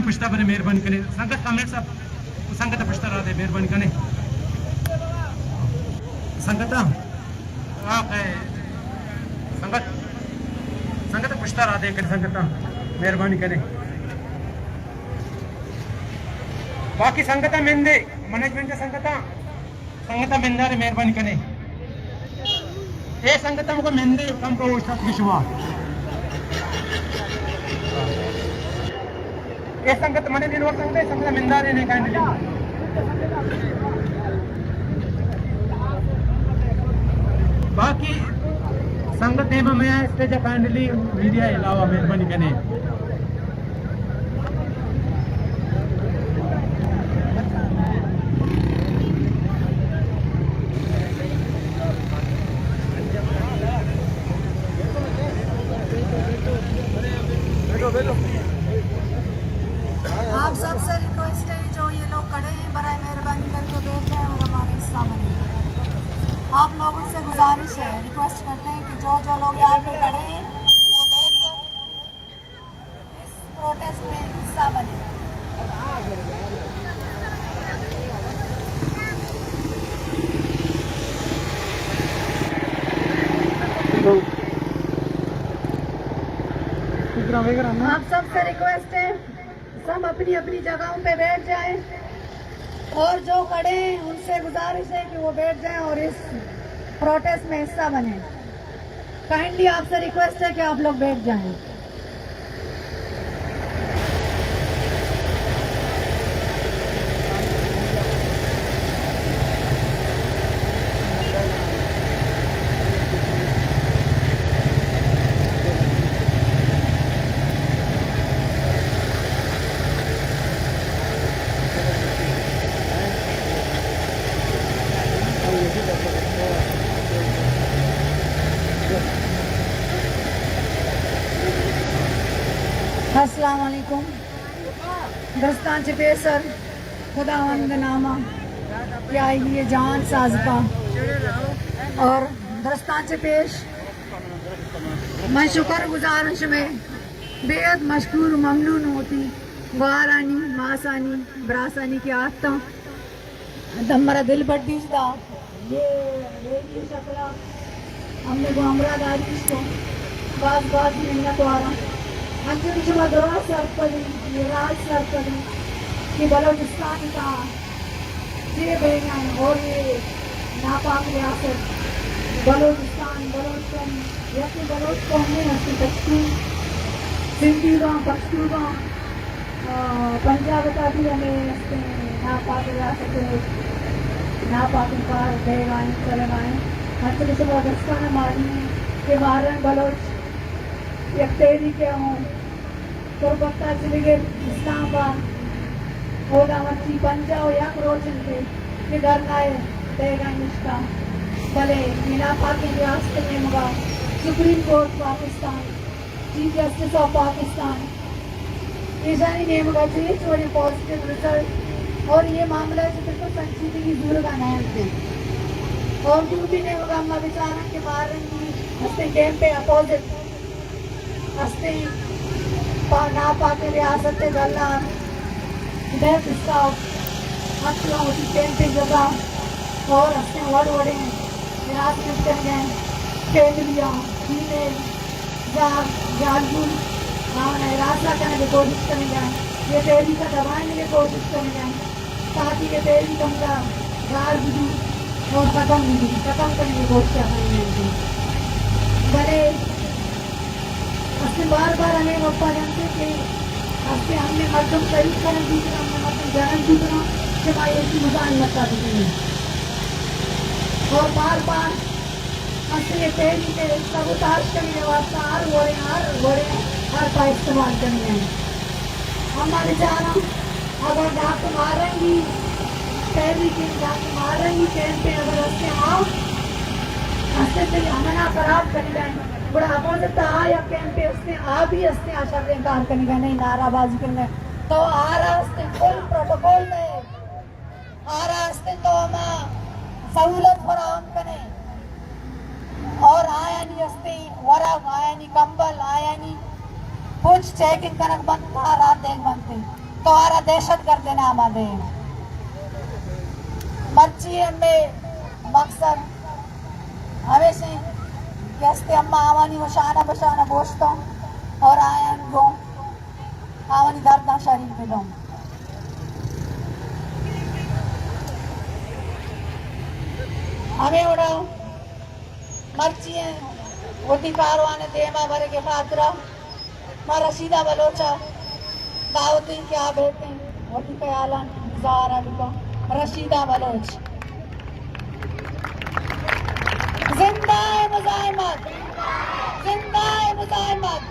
पुछता बने मेहरबानी कने संगत कामरेड साहब संगत पुछता रहा दे मेहरबानी कने संगत संगत संगत पुछता रहा दे संगत मेहरबानी कने बाकी संगत मेंदे मैनेजमेंट संगत मेंदारे मेहरबानी कने ए संगत को मेंदे कम को उस्ताद की शुवा ए संगत मने दिन वक्त संगत मेंदारे ने कांडली बाकी संगत ने मैं स्टेज कांडली मीडिया अलावा मेहरबानी कने आप सबसे रिक्वेस्ट है जो ये लोग खड़े हैं बराए मेहरबानी करके बैठ जाए और हमारे हिस्सा बने। आप लोगों से गुजारिश है, रिक्वेस्ट करते हैं कि जो जो लोग यहाँ पे खड़े हैं वो बैठ कर इस प्रोटेस्ट में हिस्सा बने। आप सबसे रिक्वेस्ट है सब अपनी अपनी जगहों पे बैठ जाएं और जो खड़े हैं उनसे गुजारिश है कि वो बैठ जाएं और इस प्रोटेस्ट में हिस्सा बने। काइंडली आपसे रिक्वेस्ट है कि आप लोग बैठ जाएं। अस्सलाम वालेकुम। दस्तान पेसर खुदावंद नामा या ये जान साजपा और दस्तान पेश मैं शुक्र गुजारिश में बेहद मशहूर ममनून होती वारानी मासानी ब्रासानी की आत्ता दम मेरा दिल बड्डीज दा ये शक्ला हमने को हमरा दारिश को बात मिलना आ रहा अंजुम दौरा सरपदी ये राज सरपदी कि बलोचिस्तान का ये बेना और ये नापाक रियासत बलोचिस्तान यकी बलोच कौमी हस्ती पश्तून सिंधीगा पश्तूगा पंजाब का भी हमें नापाक रियासत नापाक का देगाएँ चलगाएँ अंजुम सुबह दस्तान मारी के वारन बलोच एक तेरी के हूँ कोलकाता चले गए इस्लामाबाद ओदावती पंजाब या रोचन के किधर आए देगा निष्ठा भले मीना पाकी रियासत में मगा supreme court Pakistan chief justice of Pakistan ईजानी ने मगा चाहिए चोरी पॉजिटिव रिजल्ट और ये मामला जो बिल्कुल संजीवनी की दूर का नाम थे और दूसरी ने मगा अम्मा बेचारा के मारेंगी हस्ते गेम पे अपोजिट हस्ते ना पाके रियासत गल्ला डेथ स्टॉप हस्तियाँ होती कैंपिंग जगह और हस्ते वड़ वड़े रियासत कर गए केंद्रिया फीमेल जालूल रास्ता करने की कोशिश करने गए ये तेरी का दबाने की कोशिश करने गए ताकि ये तेरी कमरा गार बुझू और खत्म करने की कोशिश करने भले बार बार हमें वफा जानते कि हमने मर्दम शरीफ करन दूसरा हमने मर्दम जन्म दूसरा सिवाय की मुजान मता दी और बार बार हमसे तेजी के सबूताज करने वास्ता हर का इस्तेमाल करने हैं हमारे जाना अगर डाक मारेंगी पहली के डाक मारेंगी कैंप पे अगर हंसते आओ हंसते से हमना खराब कर जाए बड़ा अपोजिट आ या कैंपे उसने आ भी हंसते आशा के इनकार करने का नहीं नाराबाजी करने तो आ रहा हंसते फुल प्रोटोकॉल में आ रहा हंसते तो हम सहूलत फराहम करें और आया नहीं हंसते वरक आया नहीं कंबल आया नहीं कुछ चेकिंग कनक बनता रात देख बनते तुम्हारा दहशत गर्द नामा दे मर्ची में मकसद हमेशा यस्ते अम्मा आवानी वशाना बशाना बोझता और आयन गो आवानी दर्दा शरीर पे दो हमें उड़ा मर्ची है वोटी कारवाने देमा भरे के खातरा मां रशीदा बलोचा दावती क्या बेटे वोटी कयाला ज़ारा बिको रशीदा बलोच जिंदा है मुजाहिमत, जिंदा है मुजाहिमत,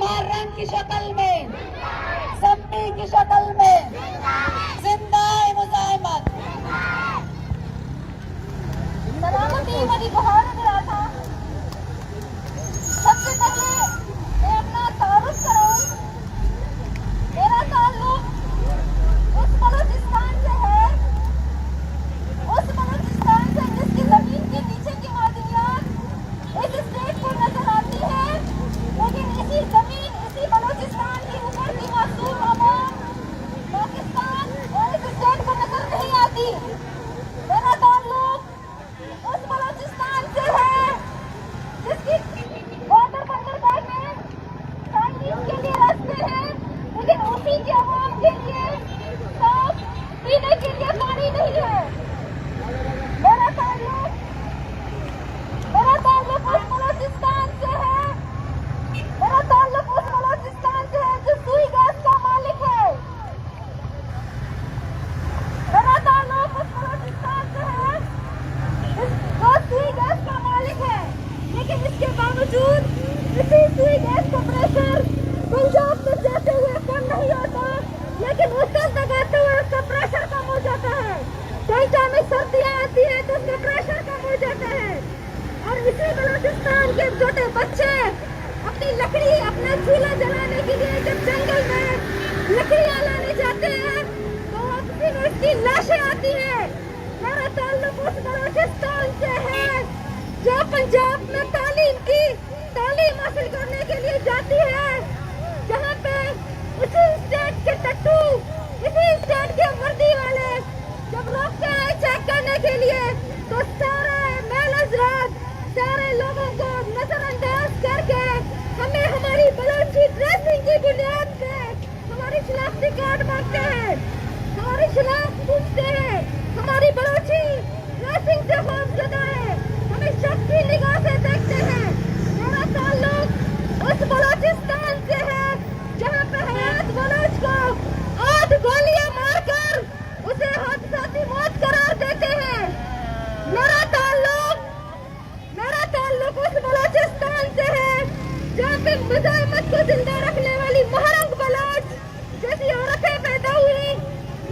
मां रंग की शक्ल में, सम्मी की शक्ल में, जिंदा है मुजाहिमत। सलामती मेरी बहार मिला था। सबसे पहले मैं अपना तारुफ कराऊं। मेरा ताल्लुक उस बलूचिस्तान से है, उस बलूचिस्तान से जिसकी जमीन के नीचे की मादनियात इस स्टेट को नजर आती है, लेकिन इसी जमीन, इसी बलूचिस्तान की ऊपर की मासूम आवाम पाकिस्तान और इस स्टेट को नजर नहीं आती। मेरा ताल्लुक उस बलूचिस्तान से है जिसकी बॉर्डर बंदरगाह में चाइनीज के लिए रास्ते हैं, लेकिन उसी के अवाम के लिए साफ पीने के लिए पानी नहीं है। मेरा ताल्लुक उस बलूचिस्तान से है, मेरा ताल्लुक उस बलूचिस्तान से है जो सुई गैस का मालिक है। मेरा ताल्लुक उस बलूचिस्तान से है जो सुई गैस का मालिक है, लेकिन इसके बावजूद इसी सुई गैस का प्रेशर पंजाब में जाते हुए कम नहीं होता, लेकिन उत्तर दगाते हुए उसका प्रेशर कम हो जाता है। डेल्टा में सर्दियाँ आती है तो उसका प्रेशर कम हो जाता है। और इसी बलूचिस्तान के छोटे बच्चे अपनी लकड़ी, अपना चूल्हा जलाने के लिए जब जंगल में लकड़ियाँ लाने जाते हैं तो वापसी में उसकी लाशें आती है। मेरा ताल्लुक उस बलूचिस्तान से है जो पंजाब में तालीम हासिल करने के लिए जाती है, जहाँ पे उसी स्टेट के टट्टू, इसी स्टेट के वर्दी वाले जब रोकते हैं चेक करने के लिए तो सारे मेल हजरात, सारे लोगों को नजरअंदाज करके हमें हमारी बलोची ड्रेसिंग की बुनियाद पे हमारी शनाख्ती कार्ड मांगते हैं, हमारी शनाख्त पूछते हैं, हमारी बलोची ड्रेसिंग से खौफजदा है, हमें शक की निगाह से देखते हैं। मेरा ताल्लुक उस बलूचिस्तान से है जहाँ पे हयात बलोच को 8 गोलियां मारकर उसे हादसाती मौत करार देते हैं। मेरा ताल्लुक उस बलूचिस्तान से है जहाँ पे मुजाहिमत को जिंदा रखने वाली महरंग बलोच जैसी औरतें पैदा हुई,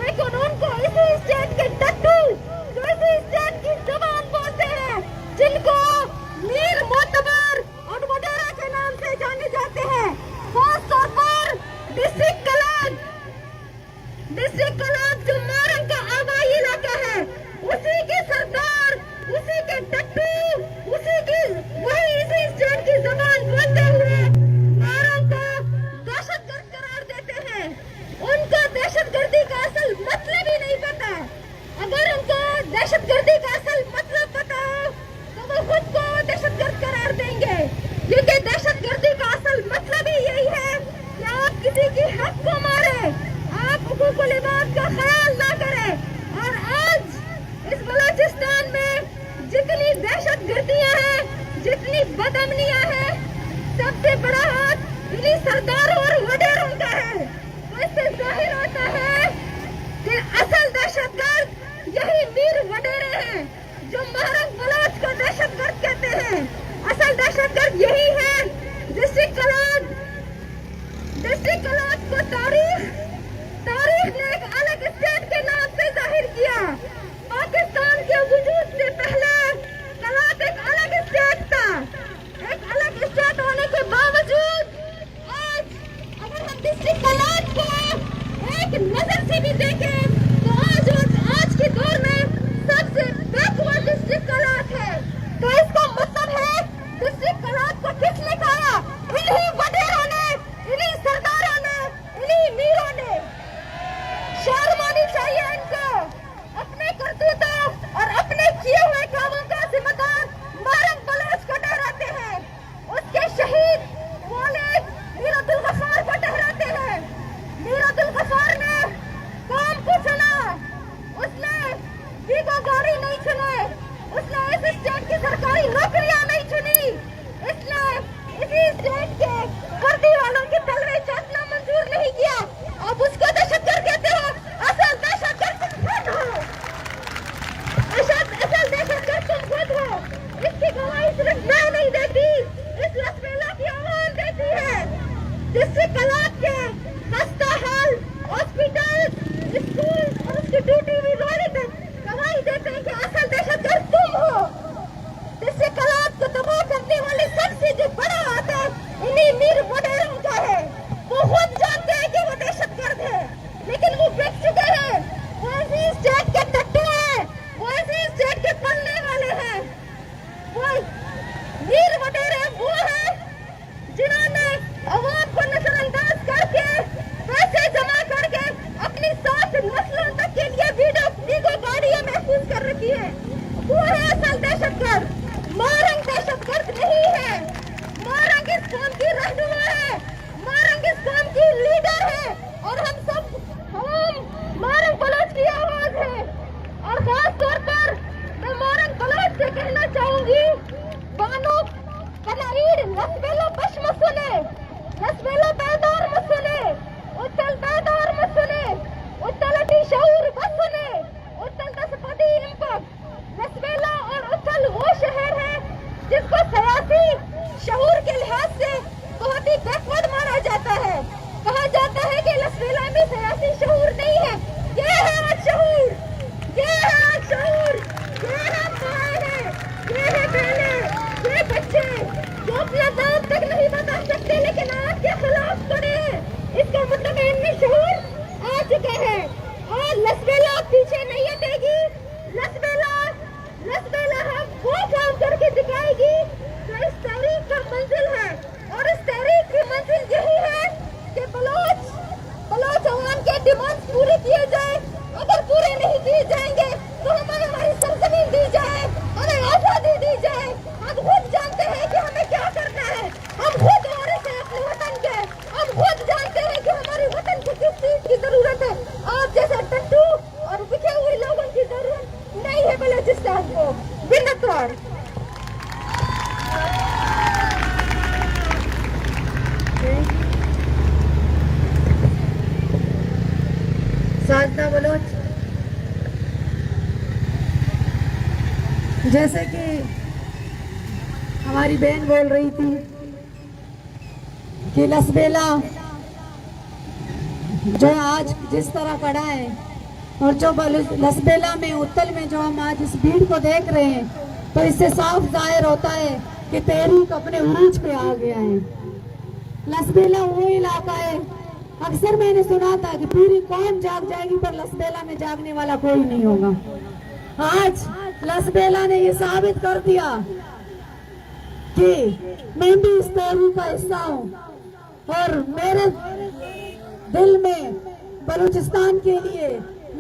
लेकिन उनको इसी स्टेट के टट्टू जो इसी स्टेट की जबान बोलते हैं, जिनको मीर मोतबर और वडेरा के नाम से जाने जाते हैं, खास तौर पर डिस्ट्रिक्ट कलाब जो मारंग का आबाई इलाका है, उसी के सरदार, उसी के टट्टू, वही इसी स्टेट की जबान बोलते हुए मारंग को दहशतगर्द करार देते हैं। उनको दहशतगर्दी का असल मतलब ही नहीं पता। अगर उनको दहशतगर्दी का असल मतलब पता हो तो वो खुद को दहशतगर्द करार देंगे, क्योंकि दहशतगर्दी का असल मतलब ही यही है कि आप किसी की हक को मारे, आप हुकूकुल इबाद का ख्याल ना करें। और आज इस बलूचिस्तान में जितनी दहशतगर्दियां हैं, जितनी बदअमनियां हैं, सबसे बड़ा हाथ इन्हीं सरदारों और वडेरों का है। तो इससे जाहिर होता है कि असल दहशतगर्द यही मीर वडेरे हैं जो महरंग बलोच को दहशतगर्द कहते हैं। असल दहशतगर्द यही है। डिस्ट्रिक्ट कलाब को तारीख ने एक अलग स्टेट के नाम से जाहिर किया। पाकिस्तान के वजूद से पहले कलाब एक अलग स्टेट था। एक अलग स्टेट होने के बावजूद आज अगर हम डिस्ट्रिक्ट कलाब को एक नजर से भी देखें तो आज के दौर में सबसे बैकवर्ड डिस्ट्रिक्ट किसी स्टेट के वर्दी वालों के तलवे चाटना मंजूर नहीं किया। अब उसको दहशतगर्द कहते हो। असल दहशतगर्द तुम खुद हो। असल दहशतगर्द तुम खुद हो। इसकी गवाही सिर्फ मैं नहीं देती, इस लसबेला की आवाम देती है, जिससे कलात के खस्ता हाल हॉस्पिटल स्कूल और उसकी ड्यूटी भी गवाही देते हैं कि असल दहशतगर्द तुम हो। जिससे कलात को तबाह करने वाले सबसे जो बड़ा हाथ है इन्हीं मीर वडेरों का है। वो खुद जानते हैं कि वो दहशतगर्द है, लेकिन वो बिक चुके हैं। वो ऐसी स्टेट के टट्टू हैं, वो ऐसी स्टेट के पलने वाले हैं। वो मीर वडेरे वो हैं जिन्होंने अवाम को नजरअंदाज करके पैसे जमा करके अपनी 7 नस्लों तक के लिए वीडियो गाड़ियां महफूज कर रखी है। वो है असल दहशतगर्द। मारंग दहशतगर्द नहीं है। मारंग इस कौम की रहनुमा है, मारंग इस कौम की लीडर है और हम मारंग बलोच की आवाज है। और खास तौर पर मैं मारंग बलोच से कहना चाहूंगी, बानो कनाईड लसबेला बश मसले, लसबेला बेदार मसले, उत्तल बेदार मसले, उत्तल अटी शऊर मसले, उत्तल दसपदी इंपक। लसबेला और उत्तल वो शहर है जिसको सियासी शऊर के लिहाज से बहुत ही बैकवर्ड माना जाता है। कहा जाता है कि लसबेला में सियासी शऊर नहीं है। ये है आज शऊर, ये है आज शऊर, ये है माए हैं, ये है बहने, ये बच्चे जो अपना नाम तक नहीं बता सकते लेकिन आज के खिलाफ खड़े हैं। इसका मतलब है इनमें शऊर आ चुका है और लसबेला पीछे नहीं हटेगी। लसबेला हम वो काम करके दिखाएगी जो इस तहरीक का मंजिल है। और इस तहरीक की मंजिल यही है कि बलोच अवाम के डिमांड पूरे किए जाए। अगर पूरे नहीं किए जाएंगे तो हमें हमारी सरजमीन दी जाए, हमें आजादी दी जाए। हम खुद जानते हैं कि हमें क्या करना है, हम खुद वारिस हैं अपने वतन के, हम खुद जानते हैं कि हमारे वतन को किस चीज की जरूरत है। आप जैसे टट्टू और बिके हुए लोगों की जरूरत नहीं है बलूचिस्तान को। बिन्नतवार साजना बलोच, जैसे कि हमारी बहन बोल रही थी कि लसबेला जो आज जिस तरह खड़ा है और जो लसबेला में उत्तल में जो हम आज इस भीड़ को देख रहे हैं, तो इससे साफ जाहिर होता है कि तहरीक अपने उरूज पे आ गया है। लसबेला वो इलाका है, अक्सर मैंने सुना था कि पूरी कौम जाग जाएगी पर लसबेला में जागने वाला कोई नहीं होगा। आज लसबेला ने ये साबित कर दिया कि मैं भी इस तहरीक का हिस्सा हूँ और मेरे दिल में बलूचिस्तान के लिए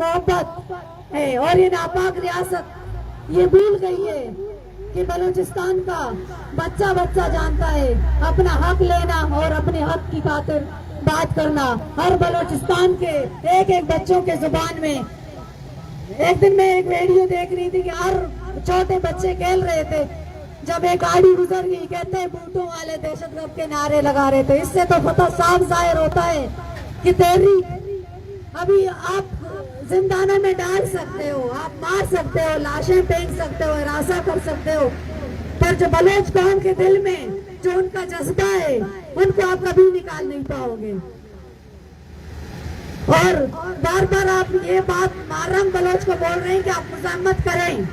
मोहब्बत है। और ये नापाक रियासत ये भूल गई है कि बलूचिस्तान का बच्चा जानता है अपना हक लेना और अपने हक की खातिर बात करना। हर बलूचिस्तान के एक बच्चों के जुबान में, एक दिन मैं एक वीडियो देख रही थी कि हर छोटे बच्चे खेल रहे थे, जब एक गाड़ी गुजर गई कहते हैं बूटों वाले दहशतगर्द के नारे लगा रहे थे। इससे तो पता साफ जाहिर होता है कि तहरीक अभी आप जिंदानों में डाल सकते हो, आप मार सकते हो, लाशें फेंक सकते हो, हिरासा कर सकते हो, पर जो बलोच कौम के दिल में जो उनका जज्बा है उनको आप कभी निकाल नहीं पाओगे। और बार बार आप ये बात मारंग बलोच को बोल रहे हैं कि आप मुज़ाहमत करें,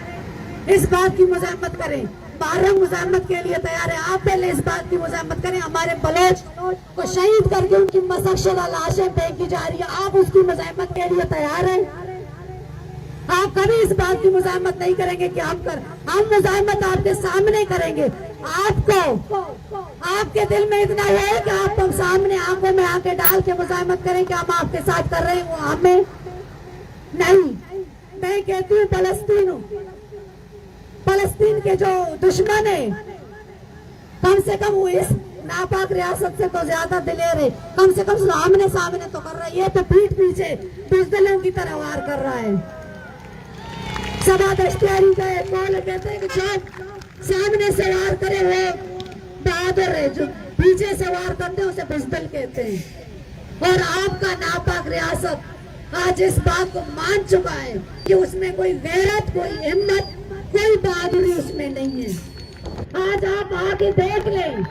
इस बात की मुज़ाहमत करें। मारंग मुज़ाहमत के लिए तैयार है, आप पहले इस बात की मुज़ाहमत करें। हमारे बलोच को शहीद करके उनकी मशक्क़त लाशें फेंकी जा रही है, आप उसकी मुज़ाहमत के लिए तैयार हैं? आप कभी इस बात की मुज़ाहमत नहीं करेंगे कि हम मुज़ाहमत आपके सामने करेंगे। आपको आपके दिल में इतना है कि आप हम सामने आंखों में आंखें डाल के मुज़ाहमत करें कि हम आपके साथ कर रहे हैं, वो हमें नहीं। मैं कहती हूँ फलस्तीन के जो दुश्मन है, कम से कम वो इस नापाक रियासत से तो ज्यादा दिलेर है, कम से कम आमने सामने तो कर रहा है। ये तो पीठ पीछे बुज़दिलों की तरह वार कर रहा है। सबा दश्तियारी का एक कॉल कहते हैं कि जो सामने से वार करे वो बहादुर है, जो पीछे से वार करते हैं उसे बुज़दिल कहते हैं। और आपका नापाक रियासत आज इस बात को मान चुका है कि उसमें कोई गैरत, कोई हिम्मत, कोई बहादुरी उसमें नहीं है। आज आप आके देख लें,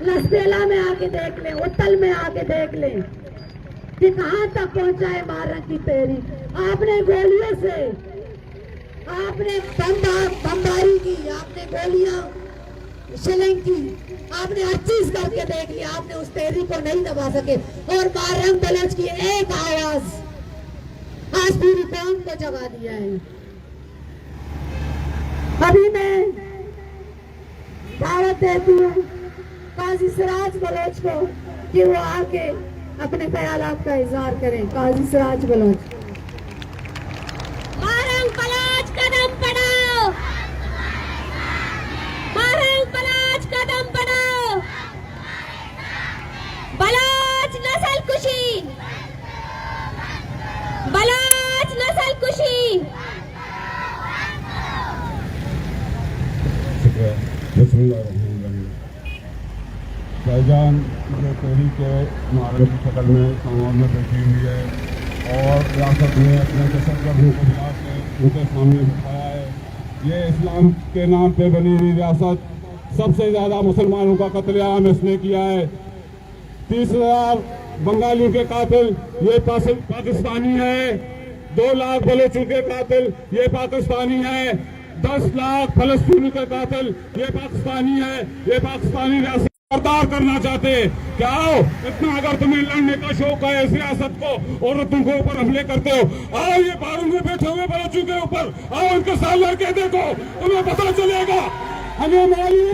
लसबेला में आके देख लें, उत्तल में आके देख लें कि कहां तक पहुंचा है मारक की पैरी। आपने गोलियों से, आपने बमबारी की, आपने गोलियां शिलिंग की, आपने हर चीज करके देख लिया, आपने उस तेरी को नहीं दबा सके। और बारंग बलोच की एक आवाज आज पूरी कौम को जगा दिया है। अभी मैं दावत देती हूँ काजी सिराज बलोच को कि वो आके अपने ख्यालात का इजहार करें। काजी सिराज बलोच। बारंग बलोच कदम बढ़ाओ, बारंग बलोच कदम बढ़ाओ। बलोच नस्ल कुशी, बलोच नस्ल कुशी। भाईजान जो तेरी के मारने की शक्ल में समाज में बैठी हुई है और रियासत में अपने तशद्दुद को बुला के उनके सामने बिठाया है। ये इस्लाम के नाम पे बनी हुई रियासत सबसे ज़्यादा मुसलमानों का कत्लेआम इसने किया है। 30,000 बंगालियों के कातिल ये पाकिस्तानी है, 2 लाख बलोचों के कातिल ये पाकिस्तानी है, 10 लाख फलस्तीनी के कातिल ये पाकिस्तानी है। ये पाकिस्तानी रियासत बर्दाश्त करना चाहते हैं क्या? आओ, इतना अगर तुम्हें लड़ने का शौक है इस रियासत को और तुम के ऊपर हमले करते हो, आओ ये बारूद में बैठे हुए बलोचों के ऊपर आओ, इनके साथ लड़के देखो, तुम्हें पता चलेगा। हमें मालूम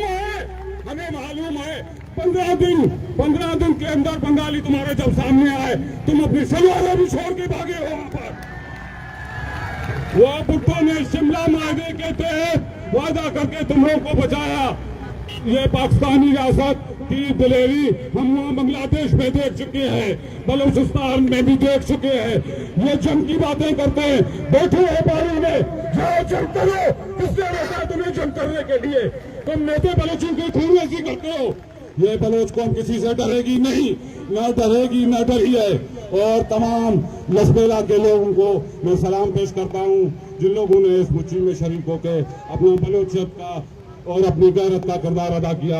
है 15 दिन के अंदर बंगाली तुम्हारे जब सामने आए, तुम अपनी सलवारें भी छोड़ के भागे हो। वहां पर वो भुट्टो ने शिमला मांगे के तहत वादा करके तुम लोग को बचाया। ये पाकिस्तानी रियासत की दिलेरी हम वहाँ बांग्लादेश में देख चुके हैं, बलूचिस्तान में भी देख चुके हैं। ये जंग की बातें करते हैं, बैठे हो बारी में, जाओ जंग करो। किसने रोका तुम्हें जंग करने के लिए? तुम नेता बलोचों की खूनरेजी करते हो। ये बलोच कौम किसी से डरेगी नहीं, न डरेगी न डरी है। और तमाम लसबेला के लोगों को मैं सलाम पेश करता हूँ जिन लोगों ने इस मुट्ठी में शरीक होकर अपना बलोचियत का और अपनी गैरत का किरदार अदा किया।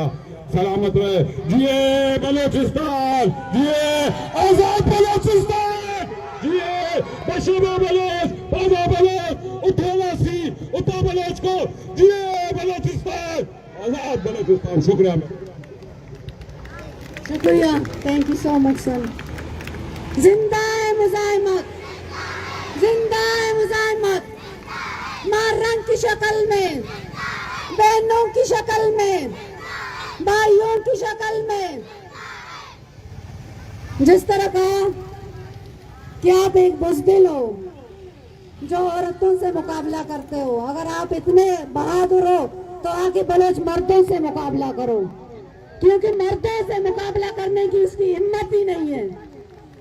सलामत रहे। जिए बलोचिस्तान, जिए आजाद बलोचिस्तान, जिए बशीरा बलोच, बाबा बलोच, उठो वासी, उठो बलोच को, जिए बलोचिस्तान, आजाद बलोचिस्तान। शुक्रिया। शुक्रिया, thank you so much sir. जिंदा है मुजाहिमत, जिंदा है मुजाहिमत, मार रंग की शक्ल में, बहनों की शक्ल में, भाइयों की शक्ल में। जिस तरह कहा कि आप एक बुज़दिल हो जो औरतों से मुकाबला करते हो, अगर आप इतने बहादुर हो तो आके बलोच मर्दों से मुकाबला करो, क्योंकि मर्दों से मुकाबला करने की उसकी हिम्मत ही नहीं है।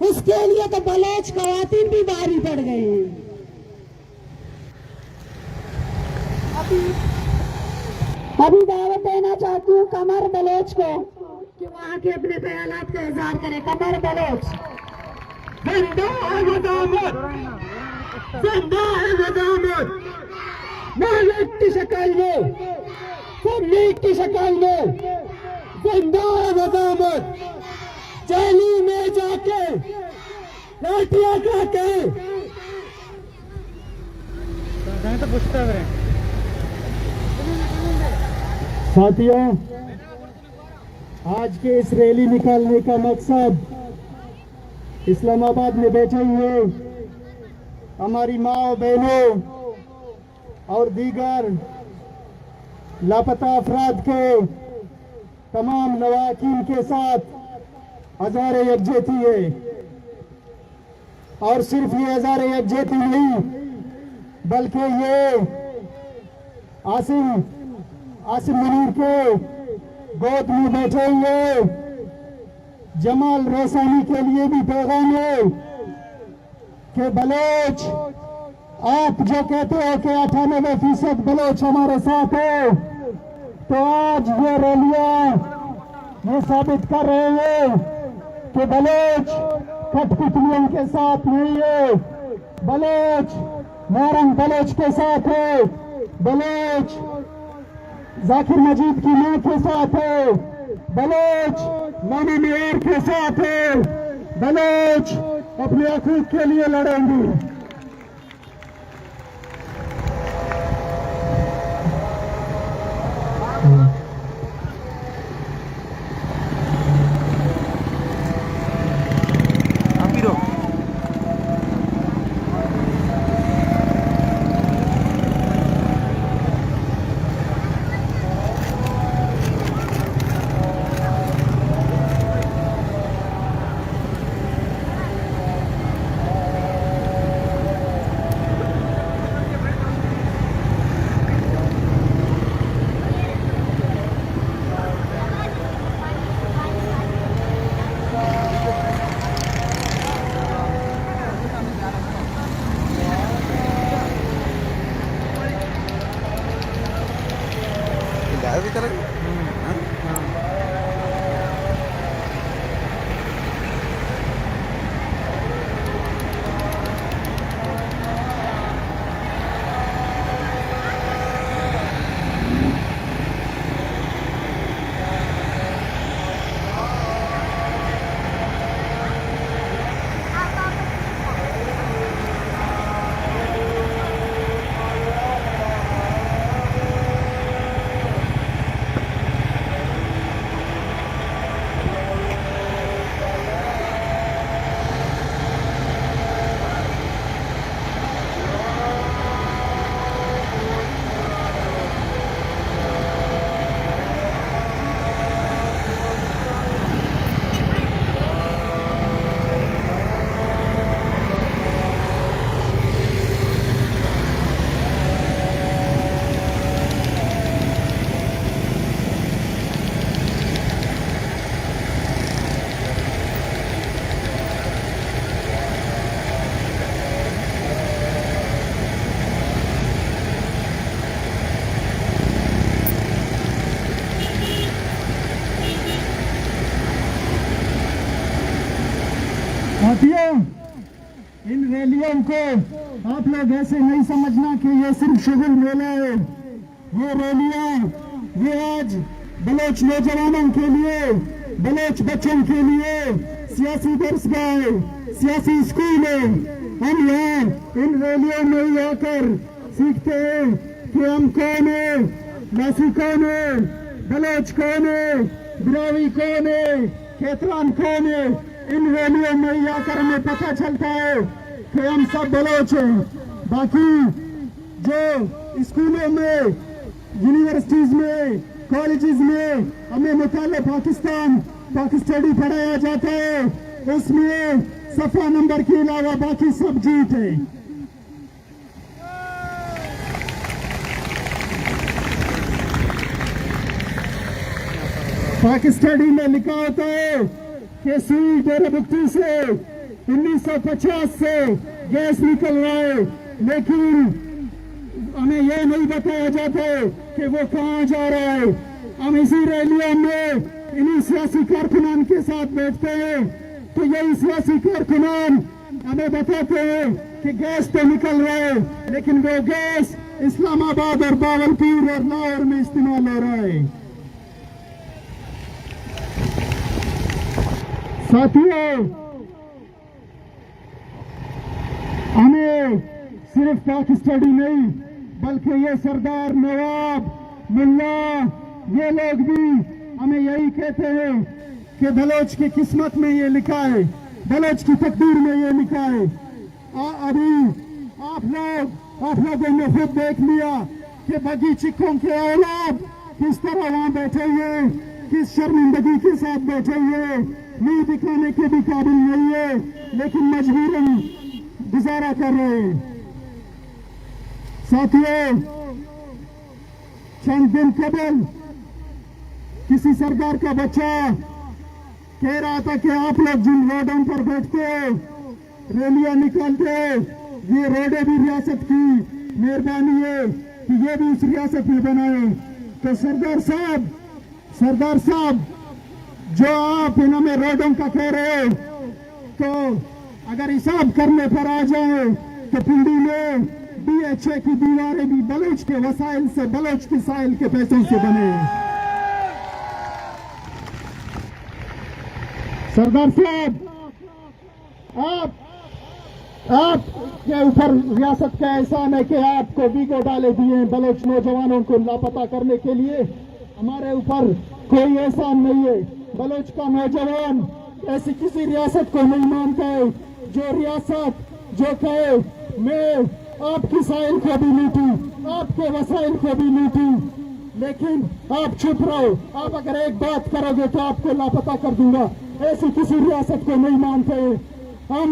उसके लिए तो बलोच ख़वातीन भी भारी पड़ गए हैं। अभी दावत देना चाहती हूँ कमर बलोच को कि वहाँ के अपने ख्यालात का इजहार करे। कमर बलोच। जिंदा है वदामत, जिंदा है वदामत, मालिक की शक्ल में, समीक की शक्ल में, जिंदा है वदामत। जैली में जाके लाठियां खाके तो पूछता है। साथियों, आज के इस रैली निकालने का मकसद इस्लामाबाद में बैठे हुए हमारी माँ बहनों और दीगर लापता अफराद के तमाम लवाकिन के साथ हजार यकजहती है। और सिर्फ ये हजार यकजहती नहीं, बल्कि ये आसिम मुनीर के गोद में बैठे हुए जमाल रेसानी के लिए भी पैगाम है कि बलोच, आप जो कहते हो कि 98% बलोच हमारे साथ है, तो आज ये रैलियां ये साबित कर रहे हैं कि बलोच कठपुतलियों के साथ नहीं है, बलोच नारंग बलोच के साथ है, बलोच जाकिर मजीद की मां के साथ है, बलोच मौनी मेयर के साथ है, बलोच अपने हकूक के लिए लड़ेंगे। साथियों, इन रैलियों को आप लोग ऐसे नहीं समझना कि ये सिर्फ शुगल मेला है। ये रैलियां ये आज बलोच नौजवानों के लिए, बलोच बच्चों के लिए सियासी दरसगाह, सियासी स्कूल है। हम यहाँ इन रैलियों में ही आकर सीखते हैं कि हम कौन है, लासी कौन है, बलोच कौन है, बिरावी कौन है, खेतरान कौन है। इन रैलियों में ही आकर हमें पता चलता है कि हम सब बलोच हैं। बाकी जो स्कूलों में, यूनिवर्सिटीज में, कॉलेजेस में हमें मुताले पाकिस्तान पाकिस्तानी पढ़ाया जाता है, उसमें सफा नंबर के अलावा बाकी सब झूठ है। पाकिस्तानी में लिखा होता है कि सुई डेराबुक्ती से 1950 से गैस निकल रहा है, लेकिन हमें यह नहीं बताया जाता है कि वो कहाँ जा रहा है। हम इसी रैलियों में इन्हीं सियासी कारकुनान के साथ बैठते हैं, तो यही सियासी कारकुनान हमें बताते हैं कि गैस तो निकल रहा है, लेकिन वो गैस इस्लामाबाद और बावलपुर और लाहौर में इस्तेमाल हो रहा है। साथियों, हमें सिर्फ पाकिस्तानी नहीं बल्कि ये सरदार, नवाब, मुल्ला, ये लोग भी हमें यही कहते हैं कि बलोच की किस्मत में ये लिखा है, बलोच की तकदीर में ये लिखा है। अभी आप लोगों ने खुद देख लिया कि बगी चिक्कों के औलाद किस तरह वहां बैठे हुए, किस शर्मिंदगी के साथ बैठे हुए, मुंह दिखाने के भी काबिल नहीं है, लेकिन मजबूरन गुजारा कर रहे हैं। साथियों, चंद दिन कबल किसी सरकार का बच्चा कह रहा था कि आप लोग जिन रोडों पर बैठते हो, रैलियां निकालते हो, ये रोडें भी रियासत की मेहरबानी है कि ये भी उस रियासत में बनाए। तो सरदार साहब, जो आप इन्होंने रोडों का कह रहे हो, तो अगर हिसाब करने पर आ जाए तो पिंडी में DHA की दीवारें भी बलोच के वसाइल से, बलोच की साइल के पैसों से बने। सरदार साहब, आपके ऊपर रियासत का एहसान है कि आपको वीगो डाले दिए हैं बलोच नौजवानों को लापता करने के लिए। हमारे ऊपर कोई एहसान नहीं है। बलोच का नौजवान ऐसी किसी रियासत को नहीं मानता है जो रियासत जो कहे मैं आपकी साइल को भी लूटूं, आपके वसाइल को भी लूटूं, लेकिन आप चुप रहो। आप अगर एक बात करोगे तो आपको लापता कर दूंगा। ऐसी किसी रियासत को नहीं मानते। हम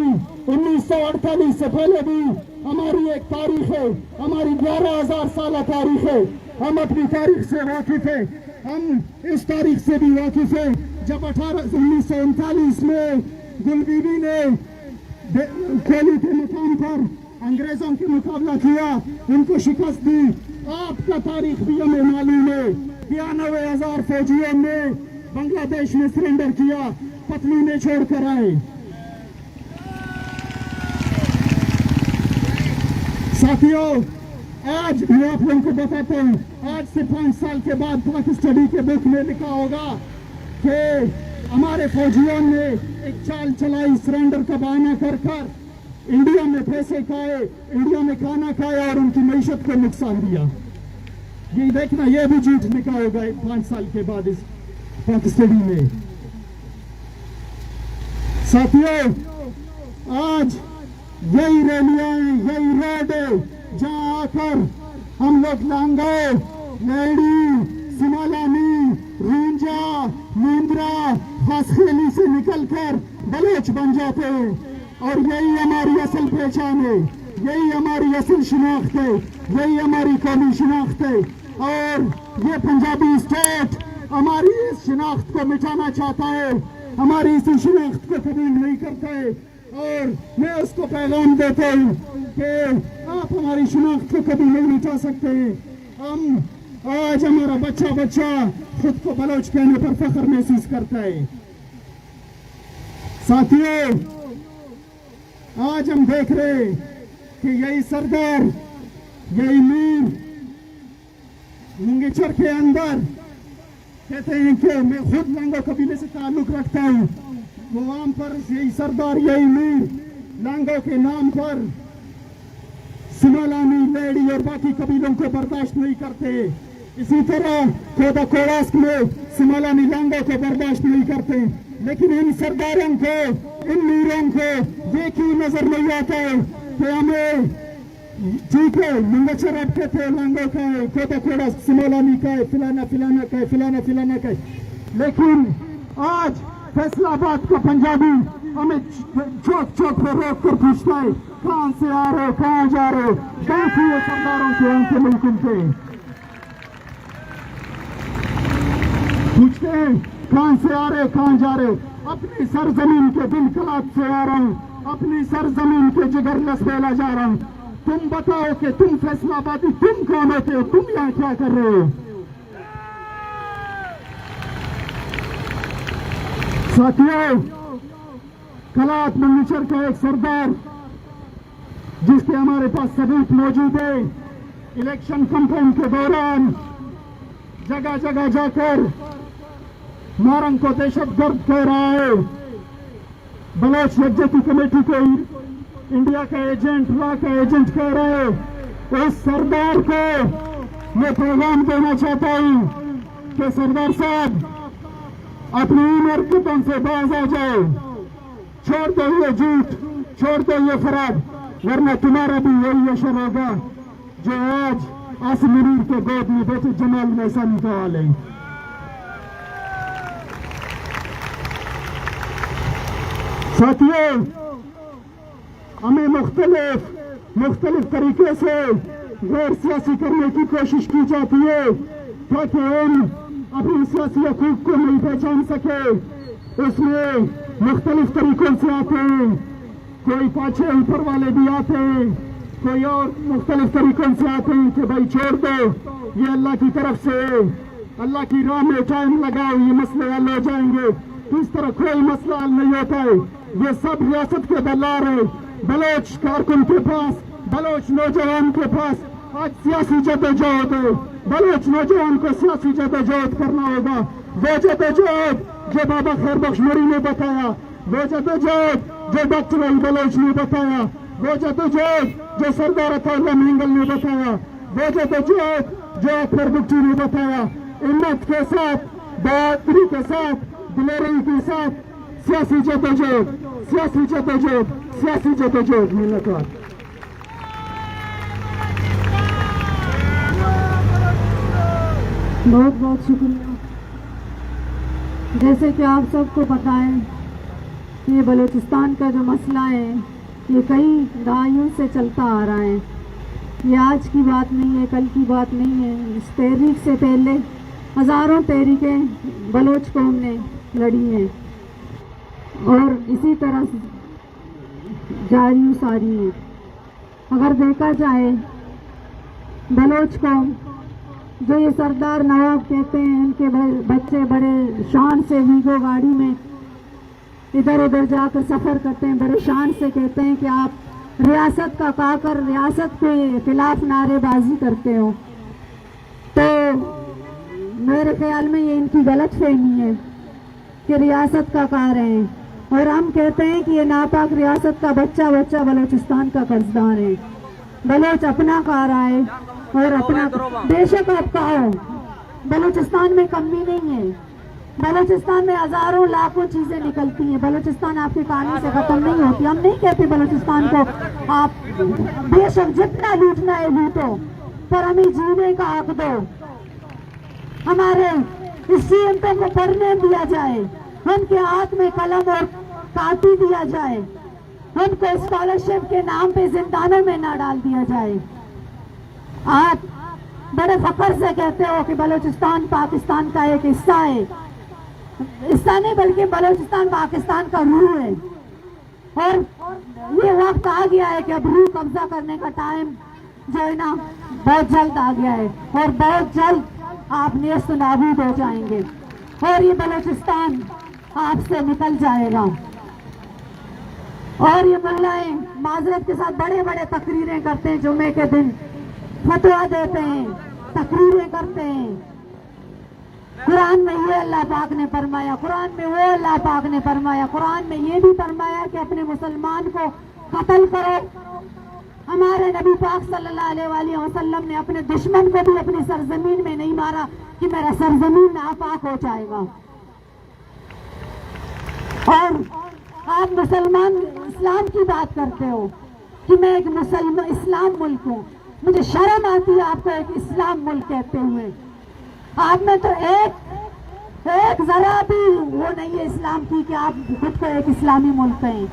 1948 से पहले भी हमारी एक तारीख है, हमारी 11,000 साल तारीख है। हम अपनी तारीख से वाकिफ है। हम इस तारीख से भी वाकिफ है जब 1939 में गुलबीबी ने खेली के मुकाम पर अंग्रेजों के मुकाबला किया, उनको शिकस्त दी। आपका तारीख भी हमें मालूम है। 92,000 फौजियों ने बांग्लादेश में सरेंडर किया, पतलूने छोड़कर आए। साथियों, आज मैं आप लोगों को बताता हूँ, आज से 5 साल के बाद पाक स्टडी के बुक में लिखा होगा कि हमारे फौजियों ने एक चाल चलाई, सरेंडर का बहाना कर इंडिया में पैसे खाए, इंडिया में खाना खाया और उनकी मईशत को नुकसान दिया। ये देखना, ये भी झूठ लिखा होगा 5 साल के बाद इस पाक स्टडी में। साथियों, आज यही रैलियां, यही रोड है जहां आकर हम लोग लांगो, लेडी, सिमालानी, रूंजा, मुंद्रा, हसखेली से निकलकर बलोच बन जाते हैं। और यही हमारी असल पहचान है, यही हमारी असल शिनाख्त है, यही हमारी कौमी शिनाख्त है। और ये पंजाबी स्टेट हमारी इस शिनाख्त को मिटाना चाहता है, हमारी इस शिनाख्त को कबूल नहीं करता है। और मैं उसको पैगाम देता हूँ कि आप हमारी शिनाख्त को कभी नहीं मिटा सकते। हम आज हमारा बच्चा खुद को बलोच कहने पर फख्र महसूस करता है। साथियों, आज हम देख रहे कि यही सरदार, यही मीर मुंगेचर के अंदर कहते हैं कि मैं खुद लांगो कबीले से ताल्लुक रखता हूँ। वो वहां पर यही सरदार, यही मीर लांगो के नाम पर सिमालानी, लेडी और बाकी कबीलों को बर्दाश्त नहीं करते। इसी तरह खोदा कोड़ास्क में सिमालानी लांगो को बर्दाश्त नहीं करते। लेकिन इन सरदारों को, इन मीरों को ये क्यों नजर नहीं आता है कि हमें ठीक है मुंगेचर अब के थे, लांगो का है, खोदा कोड़ास्क सिमालानी का है, फिलाना फिलाना का है, फिलाना फिलाना का है। लेकिन आज फैसलाबाद का पंजाबी हमें चौक चौक पर रोक कर पूछता है कहां से आ रहे हो, कहां जा रहे हो, कहां से ये सरदारों के आंखें नहीं खुलते। पूछते हैं कहां से आ रहे हो, कहां जा रहे हो। अपनी सरजमीन के दिल कलात से आ रहा हूं, अपनी सरजमीन के जिगर लसबेला जा रहा हूं। तुम बताओ कि तुम फैसलाबादी, तुम कौन होते हो, तुम यहाँ क्या कर रहे हो। साथियों, कलात मंगेचर का एक सरदार जिसके हमारे पास सबूत मौजूद है, इलेक्शन कैंपेन के दौरान जगह जगह जाकर नारंग को दहशतगर्द कह रहा है, बलोच यकजहती कमेटी को इंडिया का एजेंट, ला का एजेंट कह रहा है। उस सरदार को मैं पैगाम देना चाहता हूं कि सरदार साहब अपनी इन हरकतों से बाज आ जाओ, छोड़ दो ये झूठ, छोड़ दो ये फराड, वरना तुम्हारा भी यही असर होगा जो आज आसिम मुनीर के गोद में बैठे जमाल वैसानी का हाल है। साथियों, हमें मुख्तलिफ तरीके से गैर सियासी करने की कोशिश की जाती है ताकि हम अपनी सियासी हकूक को नहीं पहचान सके। उसमें मुख्तलिफ तरीकों से आते हैं, कोई पाछे ऊपर वाले भी आते हैं, कोई और मुख्तलिफ तरीकों से आते हैं कि भाई छोड़ दो, ये अल्लाह की तरफ से अल्लाह की राह में टाइम लगाओ, ये मसले हल हो जाएंगे। इस तरह कोई मसला हल नहीं होता है। ये सब रियासत के दलाल है। बलोच कारकुन के पास, बलोच नौजवान के पास आज सियासी जदोजहद है। बलोच नौजवान को सियासी जदोजहद करना होगा। वो जदोजहद जो बाबा खैर बख्श मोरी ने बताया, वो जदोजहद जो डॉक्टर अली बलोच ने बताया, वो जदोजहद जो सरदार अताउल्लाह महंगल ने बताया, वो जदोजहद जो अकबर बुट्टी ने बताया, हिम्मत के साथ, बहादुरी के साथ, दिलेरी के साथ सियासी जदोजहद, सियासी जदोजहद, सियासी जदोजहद। मिन्नतवाद। बहुत बहुत शुक्रिया। जैसे कि आप सबको पता है, ये बलूचिस्तान का जो मसला है ये कई दहाइयों से चलता आ रहा है। ये आज की बात नहीं है, कल की बात नहीं है। इस तहरीक से पहले हज़ारों तहरीकें बलोच कौम ने लड़ी हैं और इसी तरह से जारी सारी है। अगर देखा जाए, बलोच कौम जो ये सरदार नवाब कहते हैं, इनके बच्चे बड़े शान से वीगो गाड़ी में इधर उधर जाकर सफ़र करते हैं, बड़े शान से कहते हैं कि आप रियासत का कहकर रियासत के खिलाफ नारेबाजी करते हो। तो मेरे ख्याल में ये इनकी गलत फहमी है कि रियासत का कह रहे हैं और हम कहते हैं कि ये नापाक रियासत का बच्चा बच्चा बलूचिस्तान का कर्जदार है। बलोच अपना कह रहा है और अपना बेशक आप कहो, बलूचिस्तान में कमी नहीं है। बलूचिस्तान में हजारों लाखों चीजें निकलती हैं। बलूचिस्तान आपकी कहानी से खत्म नहीं होती। हम नहीं कहते बलूचिस्तान को आप बेशक जितना लूटना है लूटो, पर हमें जीने का हक दो। हमारे स्टूडेंटों को पढ़ने दिया जाए, उनके हाथ में कलम और कापी दिया जाए, उनको स्कॉलरशिप के नाम पे जिंदानों में ना डाल दिया जाए। आप बड़े फख्र से कहते हो कि बलूचिस्तान पाकिस्तान का एक हिस्सा है। हिस्सा नहीं बल्कि बलूचिस्तान पाकिस्तान का रूह है और ये वक्त आ गया है कि अब रूह कब्जा करने का टाइम जो है ना बहुत जल्द आ गया है और बहुत जल्द आप नेस्त नाबूद हो जाएंगे और ये बलूचिस्तान आपसे निकल जाएगा। और ये मुल्लाएं माजरत के साथ बड़े बड़े तकरीरें करते हैं, जुम्मे के दिन फतवा देते हैं, तकरीरें करते हैं। कुरान में ये अल्लाह पाक ने फरमाया, कुरान में वो अल्लाह पाक ने फरमाया, कुरान में ये भी फरमाया कि अपने मुसलमान को कत्ल करो। हमारे नबी पाक सल्लल्लाहु अलैहि वसल्लम ने अपने दुश्मन को भी अपनी सरजमीन में नहीं मारा कि मेरा सरजमीन नापाक हो जाएगा। और आप मुसलमान इस्लाम की बात करते हो कि मैं एक मुसलमान इस्लाम मुल्क हूँ। मुझे शर्म आती है आपको एक इस्लाम मुल्क कहते हुए। आप में तो एक जरा भी वो नहीं है इस्लाम की कि आप खुद को एक इस्लामी मुल्क कहें।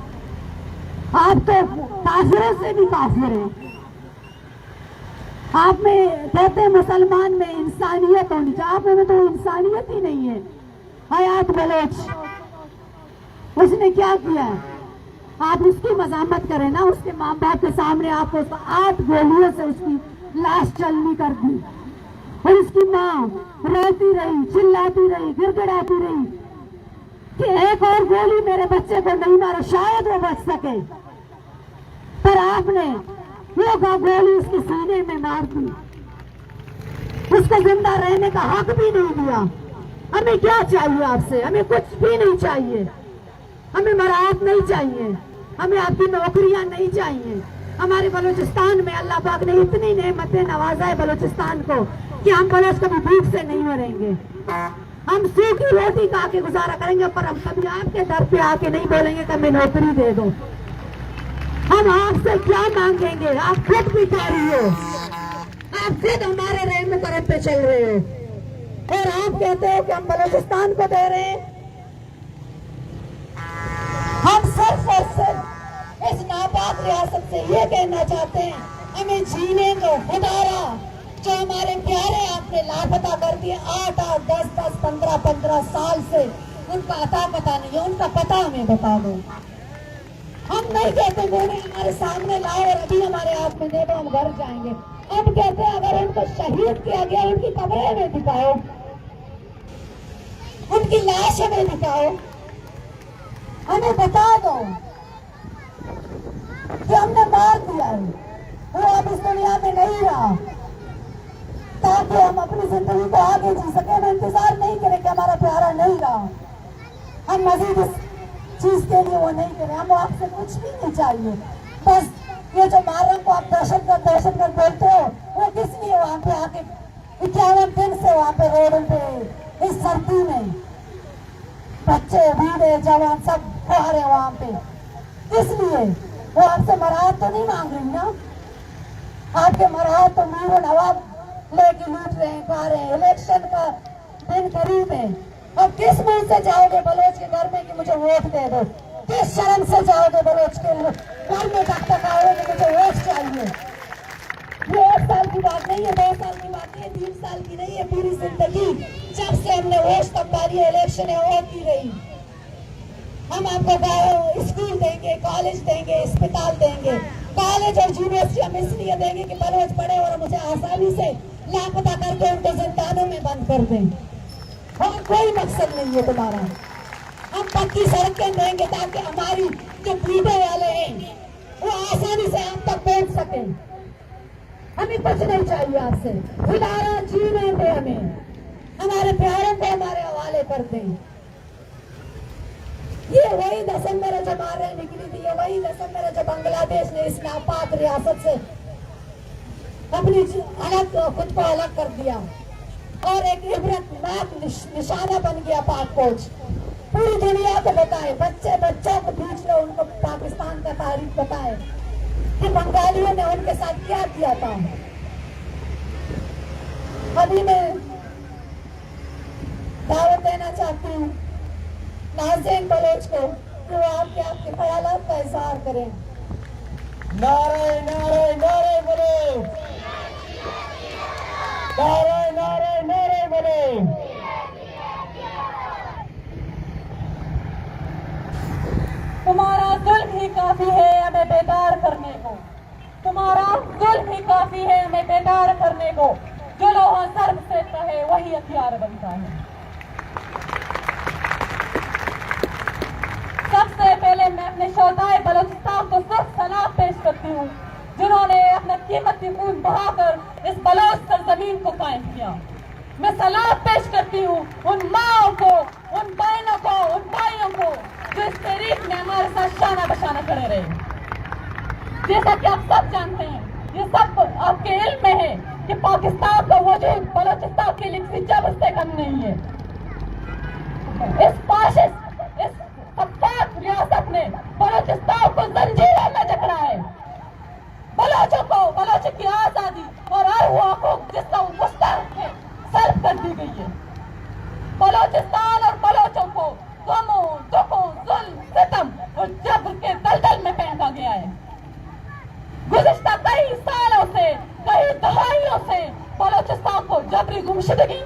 आप तो काफिरों से भी काफिर हैं। आप में कहते हैं मुसलमान में इंसानियत होनी चाहिए, आप में तो इंसानियत ही नहीं है। हयात बलोच उसने क्या किया है? आप उसकी मजामत करें ना, उसके माँ बाप के सामने आपको 8 गोलियों से उसकी लाश चलनी कर दी और उसकी माँ रोती रही, चिल्लाती रही, गिड़गिड़ाती रही कि एक और गोली मेरे बच्चे को नहीं मारो, शायद वो बच सके। पर आपने वो गोली उसके सीने में मार दी, उसको जिंदा रहने का हक भी नहीं दिया। हमें क्या चाहिए आपसे? हमें कुछ भी नहीं चाहिए। हमें मराहत नहीं चाहिए, हमें आपकी नौकरियां नहीं चाहिए। हमारे बलूचिस्तान में अल्लाह पाक ने इतनी नेमतें नवाजा है बलूचिस्तान को कि हम बलोच कभी भूख से नहीं मरेंगे। हम सूखी रोटी खा के गुजारा करेंगे, पर हम कभी आपके दर पे आके नहीं बोलेंगे कि हमें नौकरी दे दो। हम आपसे क्या मांगेंगे? आप खुद भी कह रही हो, आप खुद हमारे रहम करम पे चल रहे हो और आप कहते हो कि हम बलूचिस्तान को दे रहे हैं। हम सिर्फ और सिर्फ इस नापाक रियासत से ये कहना चाहते हैं, हमें जीने दो। खुदारा जो हमारे प्यारे आपने लापता कर दिए 8-8, 10-10, 15-15 साल से, उनका अता पता नहीं है, उनका पता हमें बता दो। हम नहीं कहते गोली हमारे सामने लाओ और अभी हमारे हाथ में दे दो, हम घर जाएंगे। अब कहते हैं अगर उनको शहीद किया गया उनकी कब्रें में दिखाओ, उनकी लाश हमें दिखाओ, हमें बता दो कि हमने मार दिया है, वो अब इस दुनिया में नहीं रहा, ताकि हम अपनी जिंदगी को आगे जी सके। हम इंतजार नहीं करें कि हमारा प्यारा नहीं रहा, हम मजीद इस चीज के लिए वो नहीं करें। हम आपसे कुछ भी नहीं चाहिए, बस ये जो मुहर्रम को आप दहशतगर्द बोलते हो, वो किस लिए वहाँ पे आके 51 दिन से वहाँ पे रोड पे इस सर्दी में बच्चे बूढ़े जवान सब खा रहे वहाँ पे, किस लिए? वो आपसे मराहत तो नहीं मांग रही ना, आपके मराहत तो मीर नवाब लेके लूट रहे हैं, खा रहे हैं। इलेक्शन का दिन करीब है, अब किस मुंह से जाओगे बलोच के घर में कि मुझे वोट दे दो? किस शर्म से जाओगे बलोच के घर में टकटकाओगे कि मुझे वोट चाहिए? ये 1 साल की बात नहीं है, 2 साल की बात नहीं है, 3 साल की नहीं है, पूरी जिंदगी जब से हमने वोट तक पारी इलेक्शन होती रही। हम आपको गाँव स्कूल देंगे, कॉलेज देंगे, अस्पताल देंगे। कॉलेज और यूनिवर्सिटी हम इसलिए देंगे कि बलोच पढ़े और मुझे आसानी से लापता करके उनको जिंदानों में बंद कर दें। और कोई मकसद नहीं है तुम्हारा। हम पक्की सड़कें देंगे ताकि हमारी जो बूढ़े वाले हैं वो आसानी से हम तक पहुंच सके। हमें कुछ नहीं चाहिए आपसे, खुदारा जीने दे, हमें हमारे प्यारों को हमारे हवाले कर दें। ये वही दिसंबर है जब मारे निकली थी, ये वही दिसंबर है जब बांग्लादेश ने इस नापाक रियासत से अपनी अलग खुद को अलग कर दिया और एक इबरतनाक निशाना बन गया पाक फौज। पूरी दुनिया को बताए, बच्चों को बीच में उनको पाकिस्तान का तारीख बताए कि बंगालियों ने उनके साथ क्या किया था। अभी मैं दावत देना चाहती हूँ नाज़रीन बलोच को कि वो आपके ख्यालात का इजहार करें। नारे नारे नारे बोलो, नारे नारे नारे बोलो। तुम्हारा जुल्म ही काफी है हमें बेदार करने को, तुम्हारा जुल्म ही काफी है हमें बेदार करने को। जो लोहा सर्द से कहे वही हथियार बनता है। सबसे पहले मैं अपने शोहदाए बलोचिस्तान को सख्त सलाम पेश करती हूँ जिन्होंने अपना कीमती खून बहाकर इस बलोच सरजमीन को कायम किया। मैं सलाम पेश करती हूँ उन माओ को, उन बहनों को, उन भाइयों को जो इस तहरीक में हमारे साथ शाना बशाना खड़े रहे। जैसा कि आप सब जानते हैं, ये सब आपके इल्म में है कि पाकिस्तान का वजूद बलोचिस्तान के लिए किसी जबर से कम नहीं है। इस फाशिस्ट, इस सत्ताक रियासत ने बलोचिस्तान को जंजीरों में जकड़ा है। बलोचों को, बलोच की आजादी और हर वो हकूक जिसका मुस्तहक है सल्ब कर दी गई है। बलोचिस्तान और बलोचों को गमों, दुखों, जुल्म, सितम और जबर के दलदल में फेंका गया है। गुज़िश्ता कई सालों से, कई दहाइयों से बलोचिस्तान को जबरी गुमशुदगी,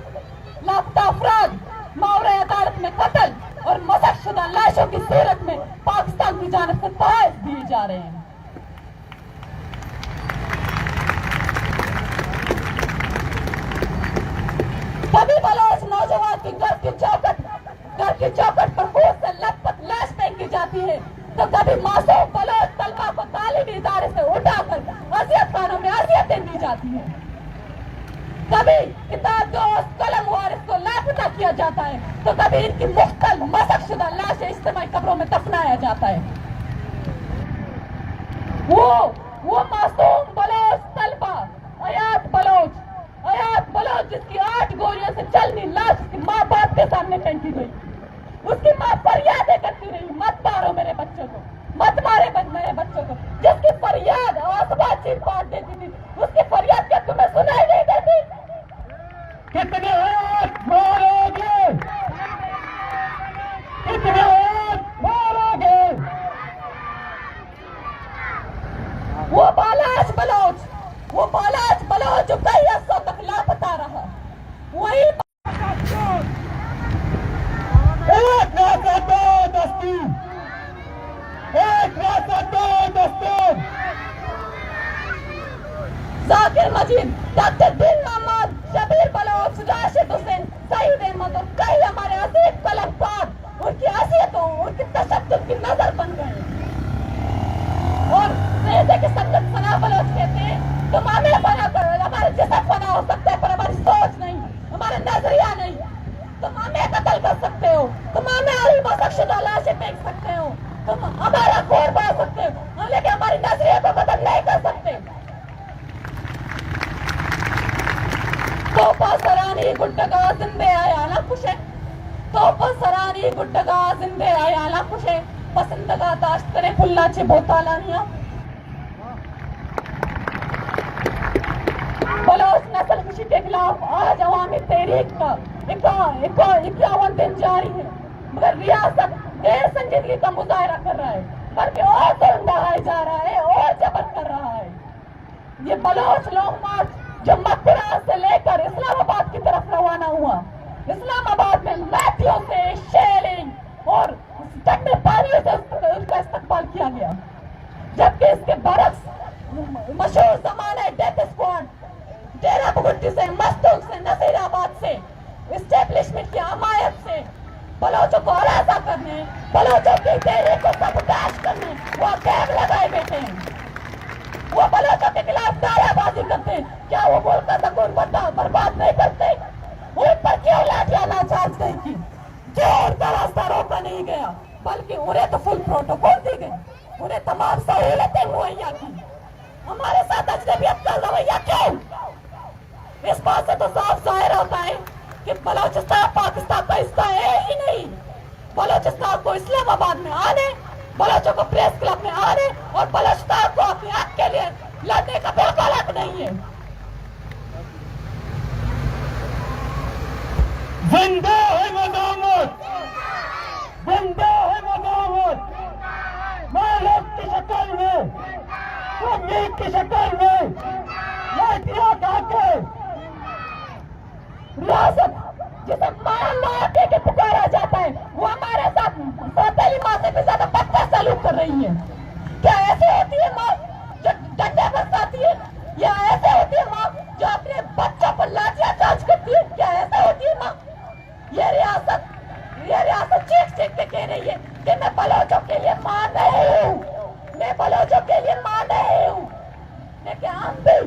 लापता अफराद, मावरे अदालत में कत्ल और मज़हशुदा लाशों की सूरत में पाकिस्तान की जानिब से तहफ़्फ़ुज़ दिए जा रहे हैं। कभी बलोच नौजवान की घर की चौखट पर खून से लथपथ लाश फेंकी जाती है, तो कभी मासूम बलोच तलबा को तालीमी इदारे से उठाकर अज़ियत खानों में अज़ियतें दी जाती है। कभी किताब दोस्त कलम वारिस को लापता किया जाता है, तो कभी इनकी मुख्तल मसकशुदा लाशें इज्तिमाई कब्रों में दफनाया जाता है। वो मासूम बलोच तलबा अयात बलोच जिसकी 8 गोलियों से चलनी लाश उसकी माँ बाप के सामने फेंकी गई। उसकी माँ फरियादें करती रही, मत मारो मेरे बच्चों को, मत मारे मेरे बच्चों को। जिसकी फरियाद आसमान चीर फाड़ देती थी, उसकी फरियाद क्या तुम्हें सुनाई नहीं देती? कितने हाथ मारोगे, कितने हाथ मारोगे? वो बालाज बलोच जो कई अरसों तक लापता रहा, वही एक रास्ता दो दस्तूर, एक रास्ता दो दस्तूर। जाकिर मजीद, डॉक्टर दिल मोहम्मद, शबीर बलोच, राशिद हुसैन, सईद नजरिया नहीं। तुम हमें कत्ल कर सकते हो, तुम हमें आली बख्शदा लाशें फेंक सकते हो, तुम हमारा खोर पा सकते हो, लेकिन हमारी नजरिया को कत्ल नहीं कर सकते। तोपा सरानी गुड्डगा जिंदे आयाला खुशे, तोपा सरानी गुड्डगा जिंदे आयाला खुशे, पसंदगा दाश्त करे फुल्लाचे बोतालानिया। बलोच नस्ल खुशी के खिलाफ आज अवामी तहरीक का 51 दिन जारी है, मगर रियासत गैर संजीदगी का मुजाहरा कर रहा है, बल्कि और जुल्म बढ़ाया जा रहा है और जबर कर रहा है। ये बलोच लॉन्ग मार्च जो मथुरा से लेकर इस्लामाबाद की तरफ रवाना हुआ, इस्लामाबाद में लाठियों से, शेलिंग और ठंडे पानी से उसका इस्तकबाल किया गया, जबकि इसके बरक्स मशहूर जमाने डेथ स्क्वाड डेरा बुगुट्टी से, मस्तूल से, नसीराबाद से, इस्टेब्लिशमेंट की हमायत से बलोचों को हरासा करने, बलोचों की तहरीक को सबूताश करने वो कैब लगाए बैठे हैं। वो बलोचों के खिलाफ नारेबाजी करते हैं, क्या वो मुल्क का सकून बर्बाद नहीं करते? उन पर क्यों लाठियां लाचार्ज नहीं की? क्यों उनका रास्ता रोका नहीं गया? बल्कि उन्हें तो फुल प्रोटोकॉल दी गई, उन्हें तमाम सहूलतें मुहैया की। हमारे साथ अजनबियत का रवैया क्यों? इस बात से तो साफ जाहिर होता है कि बलोचिस्तान पाकिस्तान का हिस्सा है ही नहीं। बलोचिस्तान को इस्लामाबाद में आने, बलोचों को प्रेस क्लब में आने और बलोचिस्तान को अपने हक के लिए लड़ने का बिल्कुल हक नहीं है। जिंदा है मदामत, जिंदा है मदामत, मालिक की शक्ल में, उम्मीद की शक्ल में, लाठियां खाके रियासत जिसे मार के पुकारा जाता है, वो हमारे साथ सौतेली माँ से भी ज्यादा बदतर सलूक कर रही है। क्या ऐसे होती है माँ जो डंडे बरसाती है, या ऐसे होती है माँ जो अपने बच्चों पर लाठियां चार्ज करती है? क्या ऐसा होती है माँ? ये रियासत चीख चीख के कह रही है कि मैं बलोचों के लिए माँ नहीं हूँ, मैं बलोचों के लिए माँ नहीं हूँ, लेकिन हम भी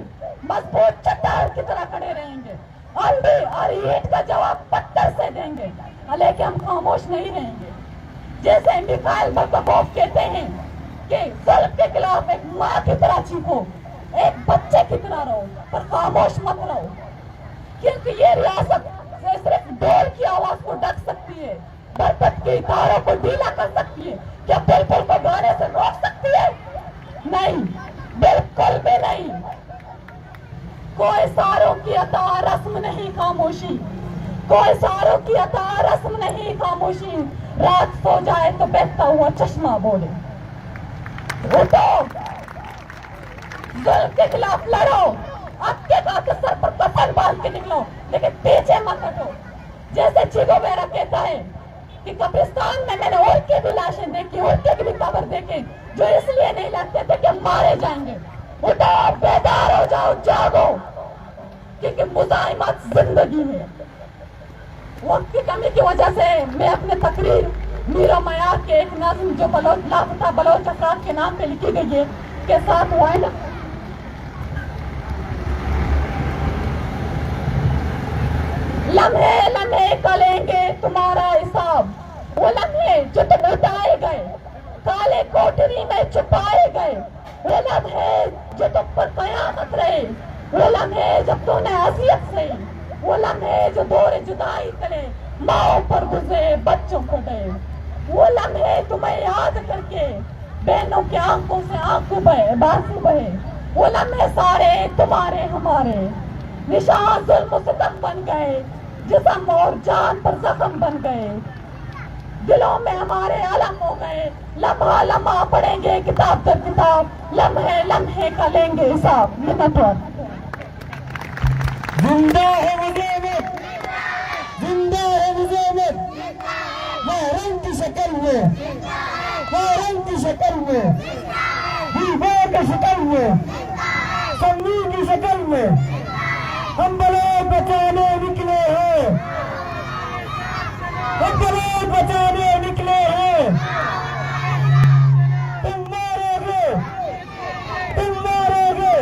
मजबूत चट्टान की तरह खड़े रहेंगे, हम भी और ईंट का जवाब पत्थर से देंगे, लेकिन हम खामोश नहीं रहेंगे। जैसे मिखाइल बर्बाबोव कहते हैं कि जुल्म के खिलाफ एक माँ की तरह चीखो, एक बच्चे की तरह रहो, पर खामोश मत रहो, क्योंकि ये रियासत सिर्फ ढोल की आवाज को ढक सकती है, बरकत की तारों को ढीला कर सकती है। क्या बुलबुल को गाने से रोक सकती है? नहीं, बिल्कुल भी नहीं। कोई सारों की अता रस्म नहीं खामोशी, कोई सारों की अता रस्म नहीं खामोशी, रात सो जाए तो बहता हुआ चश्मा बोले, उठो जुल्म के खिलाफ लड़ो, आपके सर पर कफन बांध के निकलो, लेकिन पीछे मत हटो। जैसे चिगो मेरा कहता है कि कब्रिस्तान में मैंने उनकी भी लाशें देखी, उनके भी कब्र देखे जो इसलिए नहीं लगते थे कि मारे जाएंगे। उठो, बेदार हो जाओ, जागो, क्योंकि मुजाहिमत जिंदगी है। वक्त की कमी की वजह से मैं अपने तकरीर मीरा मयार के एक नज़्म जो बलोच लापता बलोच अफराद के नाम पे लिखी गई है के साथ हुआ है ना, लम्हे लम्हे करेंगे तुम्हारा हिसाब, वो लम्हे जो तुम उठाए गए, काले कोठरी में छुपाए गए, वो लम्हे जो तुम पर कयामत रहे, वो लम्हे जब तूने असियत से, वो लम्हे जो दौरे जुदाई करे, माओ पर गुजरे बच्चों को दे, वो लम्हे तुम्हें याद करके बहनों की आंखों से आंसू बहे, बांसू बहे, वो लम्हे सारे तुम्हारे हमारे, निशान जुल्म सितम बन गए, जिस्म और जान पर जख्म बन गए, दिलों में हमारे अलम हो गए, लम्हा लम्हा पढ़ेंगे किताब दर किताब, लम्हे लम्हे का लेंगे हिसाब। मिन्नत। जिंदा है मुजाहिद, जिंदा है मुजाहिद, महरम की शक्ल में, महरम की शक्ल में, दीवार की शक्ल में, सन्नी की शक्ल में हम बलोच बचाने निकले हैं, हम बलोच बचाने निकले हैं। तुम मारोगे, तुम मारोगे,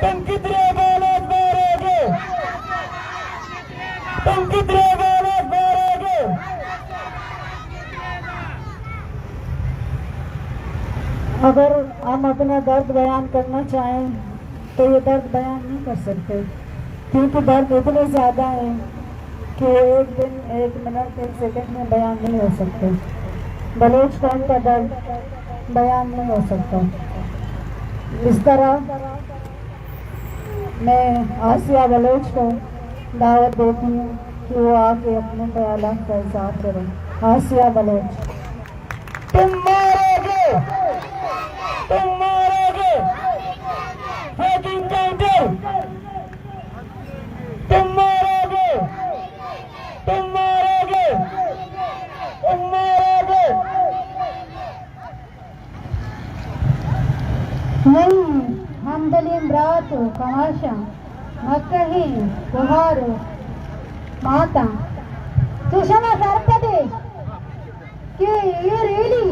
तुम कितने बलोच मारोगे, तुम कितने बोले बोलोगे? अगर हम अपना दर्द बयान करना चाहें तो ये दर्द बयान नहीं कर सकते, क्योंकि दर्द इतने ज़्यादा है कि एक दिन, एक मिनट, एक सेकंड में बयान नहीं हो सकते। बलोच कौम का दर्द बयान नहीं हो सकता। इस तरह मैं आसिया बलोच को दावत देती हूँ कि वो आके अपने ख्यालात का इज़हार करें। आसिया बलोच, तुम मारोगे, तुम मारोगे, फैकिंग काउंटर, तुम मारोगे, तुम मारोगे, तुम मारोगे। नहीं, हम दलीम रात कमाशा मक्कही बुहार माता सुषमा सरपदे कि ये रैली,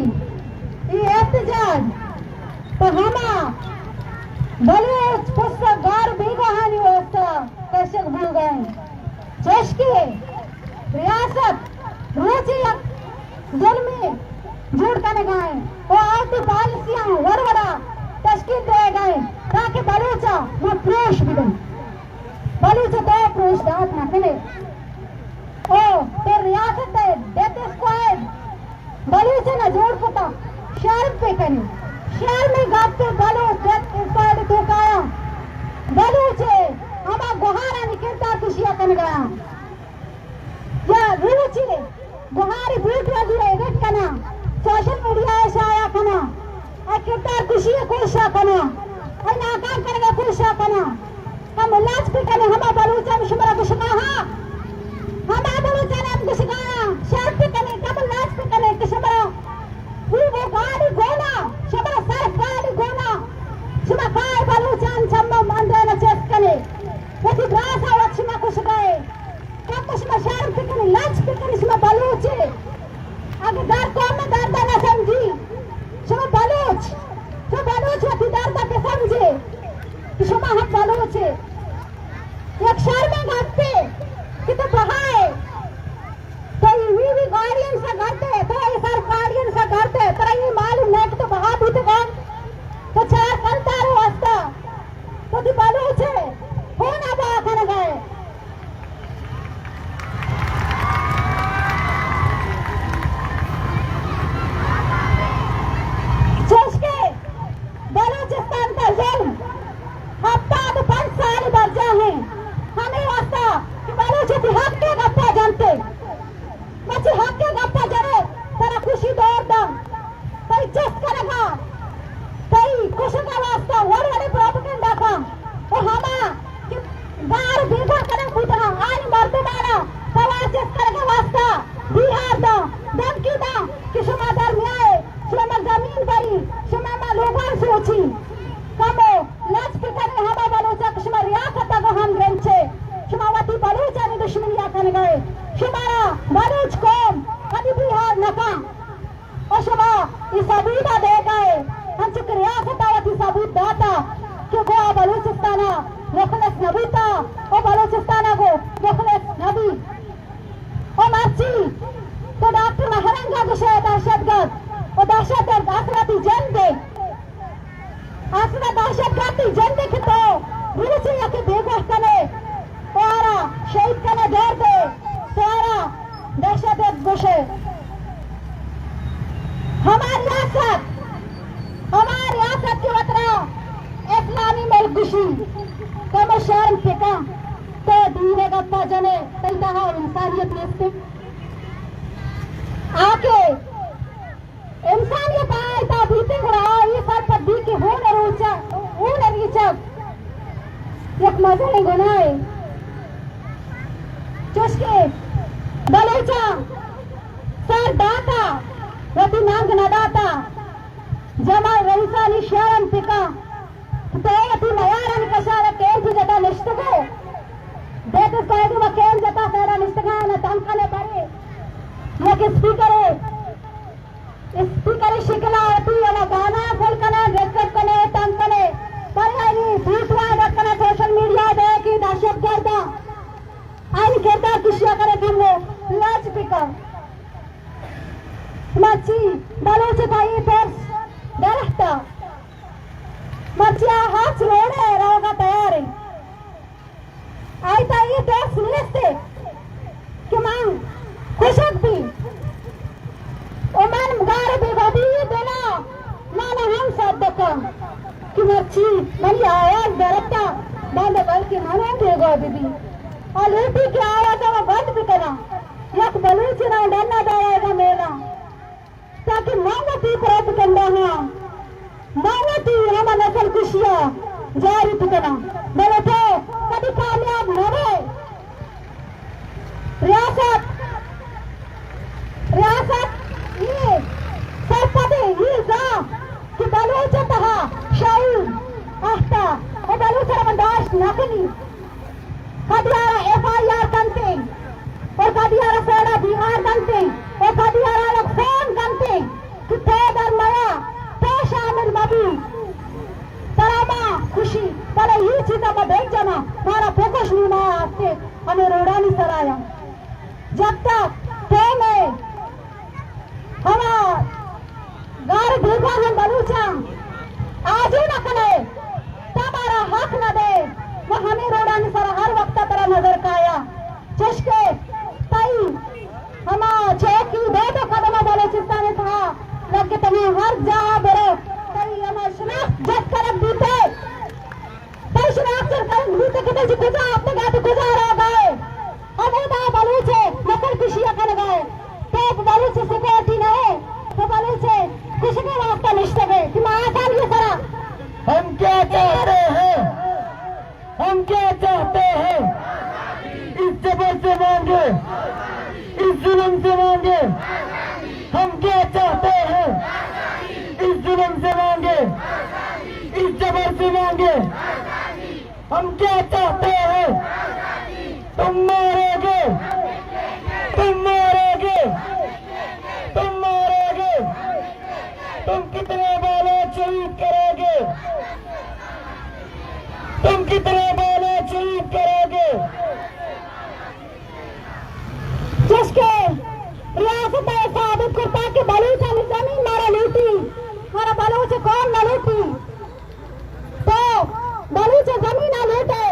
ये एहतजाज तो हमा बलूच पुस्तक गार बेगहानी होता कशक भूल गए। चश्के रियासत रोजी जुल्मी झूठ करने गए वो आती पॉलिसियां वरवड़ा तश्कील दे गए ताकि बलूचा वो प्रोश भी दें। बलूचा तो प्रोश दात ना करे ओ फिर रियासत है देते स्क्वाड बलूचा ना जोड़ पता शहर पे करें, शहर में गाते बलूच देते स्क्वाड तो काया बलूचे हमा गुहारा निकलता खुशियां कर गया या रुचि गुहारी बूट वाली एडिट करना सोशल मीडिया शाया करना किरदार खुशी खुशा करना नाकाम करेगा खुशा करना हम लाज पे करने हमा बलूचा में शुमरा कुछ कहा हमा बलूचा ने हमको सिखाया शहर पे करने कब लाज पे करने कि शुमरा वो गाड़ी गोना शुमरा सर गाड़ी गोना शुमरा काय बलूचान छम्मा मंदे न चेक करने वो की ग्रासा वक्षमा कुछ गए कब कुछ में शहर पे करने लाज पे करने शुमरा बलूचे अगर दर कौन में दर्द न समझी शुमा बलूच तो बलूच वती दर्द पे समझे कि शुमा हम बलूच है एक शहर में घाटते कि तो बहाए तो ये भी गार्डियन से घाटते तो ये सर गार्डियन से घाटते पर ये मालूम नहीं कि तो बहा भी तो कौन तो चार कलता रो वास्ता तो दी बलूच है होना बहा कर गए बलूचिस्तान का जुल्म हफ्ता तो 5 साल बचा है हमें वास्ता कि बलूच हक के गप्पा जानते बच्चे हक के गप्पा जरे तेरा खुशी दौर दम कोई चेस्ट करेगा कोई खुशी का वास्ता वड़ वड़े प्रोपेगेंडा का वो हमा कि गार बेगा करे खुदा आज मरते मारा तवा चेस्ट करेगा वास्ता बिहार दा धमकी दा कि शुमा दरमियाए शुमा जमीन बरी शुमा लोगों सोची कमो लाज पे करे हमा बलूचा शुमा रियासत को हम रेंचे शुमा वती बलूचा ने दुश्मनियां कर गए शुमारा बलूच कौम कभी बिहार नका और शुमा ये सबूत दे गए हम चुक रियासत वती सबूत दाता कि वो बलूचिस्ताना मुखलिस नबीता और बलूचिस्ताना को मुखलिस नबी और मर्ची तो डॉक्टर महरंगा गुशे दहशतगर्द और दहशतगर्द आसराती जंग दे आसरा दहशतगर्दी जंग दे तो रुचि यके बेगह कने तारा शहीद कने दौर दे तारा दहशतगर्द गुशे हमारी रियासत की वतरा इस्लामी मुल्क गुशी कम शर्म फिका तो दीने गप्पा जने तलता और इंसानियत नेस्ते आके इंसानियत आए ता बीते रहा ये सर पर दी के हो न रीचा एक मजे नहीं गुनाए चुस्के बलूचा सर दाता वती नांग न दाता जमाल रईसानी शरण पिका तो वती नयारन कशारा केल भी जता निष्ठगो देते साइड में केल जता सारा निष्ठगा न तंकले बरे ये स्पीकर शिकला होती है ना गाना फुल कने रेकॉर्ड कने तंग कने पर आई ट्वीट वा रखना सोशल मीडिया दे कि दहशतगर्द आई किरदार कुशिया करे हमने लाज पिका मची बलोच भाई पर डरता मचिया हाथ रोड़े रोगा तैयार है आई ताई देख सुनते कि मां खुशक भी ओमान मगार भी गोदी देना माना हम सब देखा कि मच्छी मनी आवाज डरता बांधे बल की माना देगा बीबी और लेटी की आवाज वो बंद भी करा यक बलूच ना डरना दाएगा मेला ताकि मांगती प्राप्त करना है मांगती हम नस्ल खुशिया जारी पिकना बोले तो कभी कामयाब न हो रियासत ये सरपदे ये जा कि बलूच तहा शाऊर आफ्ता और बलूच रमदाश नकली कदियारा एफआईआर करते और कदियारा सोडा बिहार करते और कदियारा लोग फोन करते कि तेदर मया तो शामिल मबी तरामा खुशी पहले ये चीज़ में देख जाना हमारा फोकस नहीं माया आते हमें रोड़ा नहीं सराया जब तक थे में हमारा गार देखा हम बलूचा आज ही न करे तबारा हक न दे वो हमें रोड़ा नहीं सरा हर वक्त तेरा नजर काया चश्के ताई हमा चौकी दो कदम बलूचिस्तान था लगे तुम्हें हर जगह बरो ताई हमा शनाख्त जब करक दीते ताई शनाख्त करक दीते कितने जी कुजा अपने गाते कुजा रह गए हमें दा बलूचे नकल खुशियां कर गए तो बलूचे सिक्योरिटी नहीं तो बलूचे कुछ भी वास्ता निश्चित है कि माँ आसान ये करा हम क्या चाहते हैं हम क्या चाहते हैं इस जबर से मांगे इस जुल्म से मांगे हम क्या चाहते हैं इस जुल्म से मांगे इस जबर से मांगे हम क्या चाहते हैं तुम मारोगे तुम मारोगे तुम मारोगे तुम कितने बालों शहीद करोगे तुम कितने बालों शहीद करोगे जिसके रियासत साबित करता कि बलूच ने जमीन मारा लूटी हमारा बलूच कौन न लूटी तो बलूच जमीन न लूटे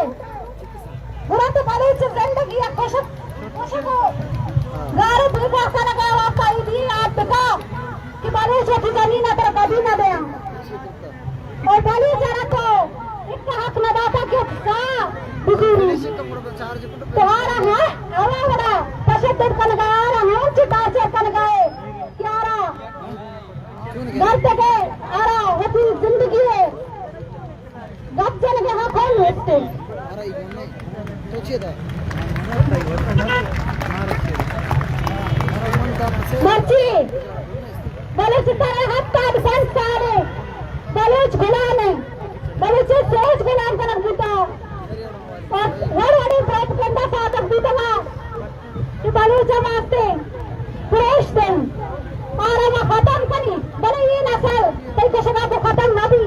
बुरा तो बलूच जिंदगी या खुशको गारे देखा सा लगा वास्ता दी आप देखा कि बलूच की जमीन तेरा कभी न दे और बलूच जरा तो इतना हक न दाता कि सा तुम्हारा है हवा बड़ा तशद्दुद कर लगाया हम चिताचे कर गए क्यारा गलत के आरा होती जिंदगी है गप चल के हाँ कौन होते मर्ची बलूच तरह हत्ता संस्कार बलूच गुलाम बलूच सोच गुलाम कर देता और बड़ी प्रोपेगेंडा साधक भी दवा कि बलूच वास्ते फ्रेश दिन और हम खत्म करी बने ये नस्ल कई कशना को खत्म न भी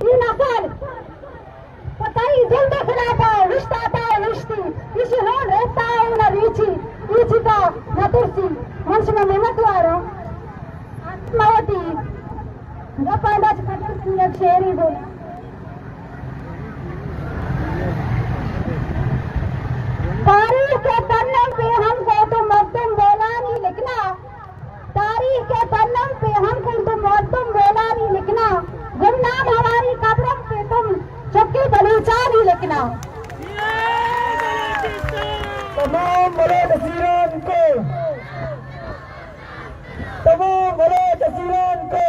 ये नस्ल कई जुल्म खिलाता रिश्ता था रिश्ती इसी हो रहता है न रीची रीची का न तुरसी मनुष्य में मेहनत वारो आत्मावती गपांडा खत्म की शेरी बोला तारीख के पन्ने पे हमको तो मर्दम बोला नहीं लिखना तारीख के पन्ने पे हमको तो मर्दम बोला नहीं लिखना गुमनाम हमारी कब्रों पे तुम चुपके बलूचा नहीं लिखना तमाम बलोच सीरान को तमाम बलोच सीरान को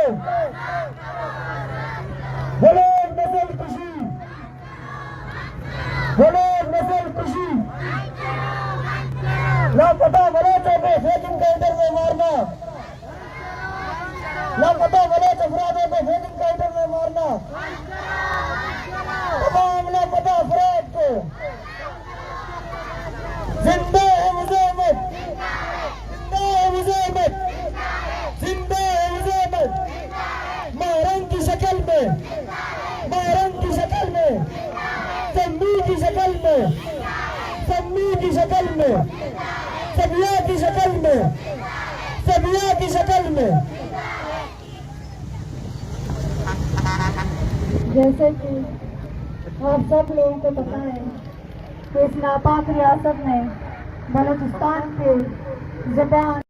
बलोच नस्ल खुशी बलोच नस्ल खुशी लापता बलोचों को फेजिंग काउंटर में मारना लापता बलोच अफरादों को फेजिंग काउंटर में मारना तमाम लापता अफराद को जिंदा है मुजाहिद जिंदा है मुजाहिद जिंदा है मुजाहिद महरम की शक्ल में महरम की शक्ल में सम्मी की शक्ल में सम्मी की की शक्ल में, सबिया की शक्ल में, सबिया की शक्ल में। जैसे कि आप सब लोगों को पता है कि इस नापाक रियासत में बलूचिस्तान के ज़बान